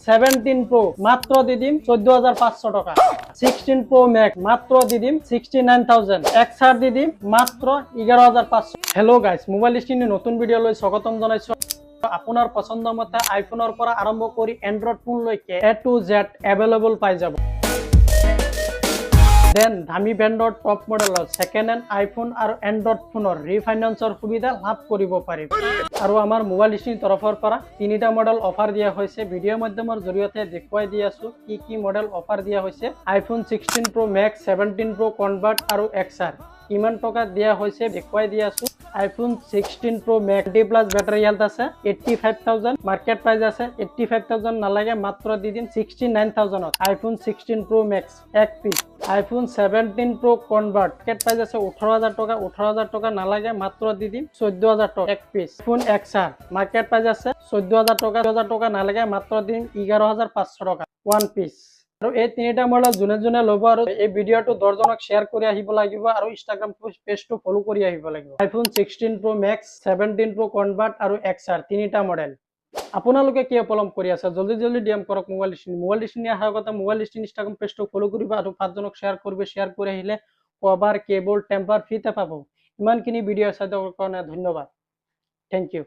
17 pro মাত্র দিদিম 14,500 টাকা। 16 pro max মাত্র দিদিম 69,000। XR দিদিম মাত্র 11,500। হেল্ল গাইস, মোবাইল স্ক্রিনে নতুন ভিডিও লৈ স্বাগতম জনাইছো। আপোনাৰ পছন্দ মতে আইফোনৰ পৰা আৰম্ভ কৰি এন্ড্ৰইড ফোন লৈকে A to Z এভেইলেবল পাই যাব। দেন দামী ব্ৰেণ্ডৰ টপ মডেলৰ সেকেন্ড হ্যান্ড আইফোন আৰু এন্ড্ৰইড ফোনৰ ৰিফাইনেন্সৰ সুবিধা লাভ কৰিব পাৰিব। আৰু আমাৰ মোবাইল স্ক্ৰিন তৰফৰ পৰা তিনিটা মডেল অফাৰ দিয়া হৈছে। ভিডিঅ' মাধ্যমৰ জৰিয়তে দেখুৱাই দি আছো কি মডেল অফাৰ দিয়া হৈছে। IPhone 16 Pro Max, 17 Pro Convert আৰু XR কিমান টকা দিয়া হৈছে দেখুৱাই দি আছো। iPhone 16 Pro Max 20+ battery health আছে 85,000, মার্কেট প্রাইস আছে 85,000 নালাগে মাত্র দি দিন 69,000। iPhone 16 Pro Max এক piece. iPhone 17 Pro Convert market price আছে 18,000 টাকা, 18,000 টাকা নালাগে মাত্র দি দিন 14,000 টাকা এক piece. iPhone XR market price আছে 14,000 টাকা, 14,000 টাকা নালাগে মাত্র দিন 11,500 টাকা ওয়ান পিস। আৰু এই তিনিটা মডেল যোনে ল'ব আৰু এই ভিডিঅ'টো 10জনক শ্বেয়াৰ কৰি আহিব লাগিব আৰু ইনষ্টাগ্ৰাম পেজটো ফলো কৰি আহিব লাগিব। iPhone 16 Pro Max, 17 Pro Convert আৰু XR তিনিটা মডেল। আপোনালোকে কি পলম কৰি আছে? জলদি ডিএম কৰক মোবাইল স্ক্ৰিন অহাৰ আগতে মোবাইল স্ক্ৰিন ইনষ্টাগ্ৰাম পেজটো ফলো কৰিব আৰু 5জনক শ্বেয়াৰ কৰিব। শ্বেয়াৰ কৰি আহিলে কভাৰ, কেবল, টেম্পাৰ ফ্ৰীতে পাব। ইমানখিনি ভিডিঅ' চাই থকাৰ কাৰণে ধন্যবাদ। Thank U.